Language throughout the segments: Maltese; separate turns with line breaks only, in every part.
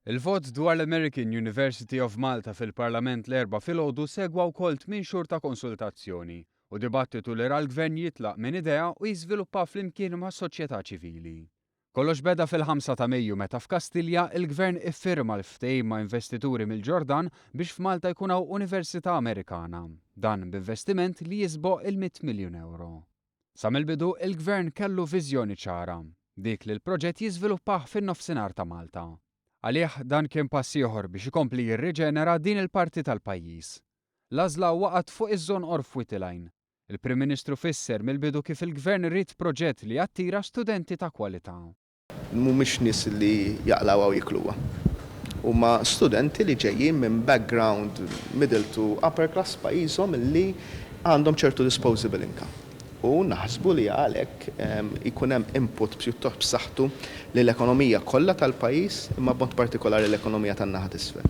Il-vot dwar l-American University of Malta fil-Parlament l-4 filgħodu segwa wkoll 8 xhur ta' konsultazzjoni u dibattitu li ra l-Gvern jitlaq minn idea u jiżviluppa flimkien mas-soċjetà ċivili. Kollox beda fil-5 ta' Mejju meta f'Kastilja il-Gvern iffirma l-ftehim ma' investituri mill-Ġordan biex f'Malta jkun hawn Università Amerikana, dan b'investiment li jisboq il-100 miljun euro. Sa mill-bidu il-Gvern kellu viżjoni ċara, dik li l-proġett jiżviluppah fin-nofsinhar ta' Malta. Għalih dan kien pass ieħor biex ikompli jirriġenera din il-parti tal-pajjiż. L-għażla waqgħet fuq iż-żon qorf l-Ghajn. Il-Prim Ministru fisser mill-bidu kif il-Gvern irid proġett li jattira studenti ta' kwalità.
Mhumiex nies li jaqlaw għaw jikluwa. Huma studenti li ġejjin minn background middle to upper class pajjiżhom li għandhom ċertu disposable income. U naħsbu li għalhekk ikun hemm input pjuttost b'saħħtu lill-ekonomija kollha tal-pajjiż imma b'mod partikolari l-ekonomija tan-naħa t'isfel.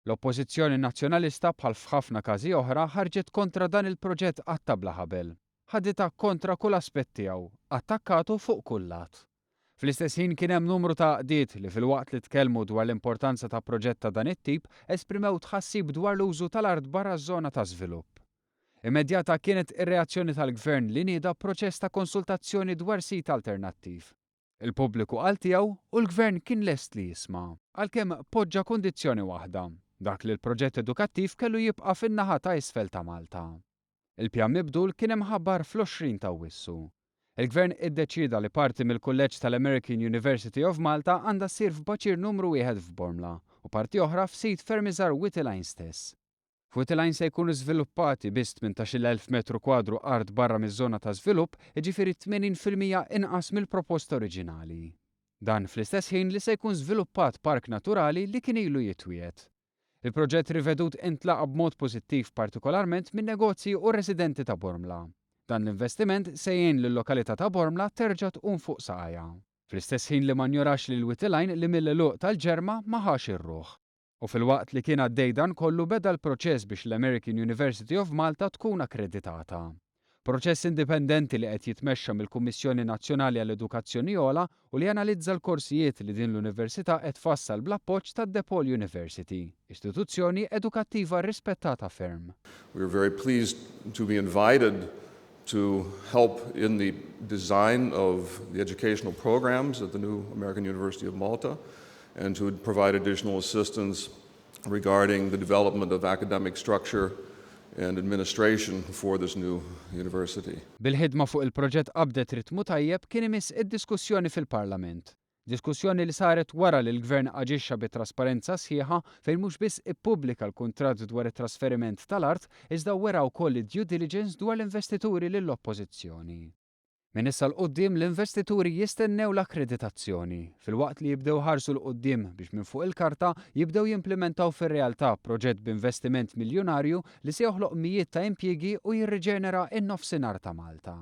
L-Oppożizzjoni Nazzjonalista bħal f'ħafna każi oħra ħarġet kontra dan il-proġett qatt bla ħabel. Ħadita kontra kull aspett tiegħu, attakkatu fuq kull lat. Fl-istess ħin kien hemm numru ta' qdiet li filwaqt li tkellmu dwar l-importanza ta' proġett ta' dan it-tip esprimew tħassib dwar l-użu tal-art barra ż-żona ta' żvilupp. Immedjata kienet ir-reazzjoni tal-Gvern li nieda proċess ta' konsultazzjoni dwar sit alternattiv. Il-pubbliku qal tiegħu u l-Gvern kien lest li jisma' għalkemm poġġa kundizzjoni waħda, dak li l-proġett edukattiv kellu jibqa' fin-naħa ta' isfel ta' Malta. Il-pjan mibdul kien imħabbar fl-20 ta' Awwissu. Il-Gvern iddeċida li parti mill-kulleġġ tal-American University of Malta għandha ssir f'baċir numru 1 f'Bormla u parti oħra f'sit ferm iżgħar l-Ghajn stess. L-Ghajn se jkunu żviluppati biss 18,000 metru kwadru art barra miż-żona ta' żvilupp, jiġifieri 80% inqas mill-proposta oriġinali. Dan fl-istess ħin li se jkun żviluppat park naturali li kien ilu jitwiet. Il-proġett rivedut intlaqa b'mod pożittiv partikolarment minn negozji u residenti ta' Bormla. Dan l-investiment se jgħin lil-lokalità ta' Bormla terġa' tqum fuq saqajja. Fl-istess ħin li ma njorax li l-Ghajn li mill-għluq tal-ġerma ma ħax ir-ruħ. U fil-waqt li kien għaddej dan kollu beda l-proċess biex l-American University of Malta tkun akkreditata. Proċess indipendenti li qed jitmexxa mill-Kummissjoni Nazzjonali għall-Edukazzjoni Ogħla u li analizza l-korsijiet li din l-Università qed tfassal bl-appoġġ tad-DePaul University, istituzzjoni edukattiva rispettata ferm.
We are very pleased to be invited to help in the design of the educational programs at the new American University of Malta, and to provide additional assistance regarding the development of academic structure and administration for this new university.
Bil-ħidma fuq il-proġett qabdet ritmu tajjeb kien imiss id-diskussjoni fil-Parlament. Diskussjoni li saret wara li l-Gvern aġixxa bit-trasparenza sħiħa fejn mhux biss ippubblika l-kuntratt dwar it-trasferiment tal-art iżda wera wkoll id-due diligence dwar l-investituri lill-Oppożizzjoni. Min issa l-qudiem l-investituri jistennew l-akkreditazzjoni filwaqt li jibdew ħarsu l-qudiem biex minn fuq il-karta jibdew jimplementaw fir-realtà proġett b'investiment miljonarju li se joħloq mijiet ta' impjiegi u jirriġenera n-nofsinhar ta' Malta.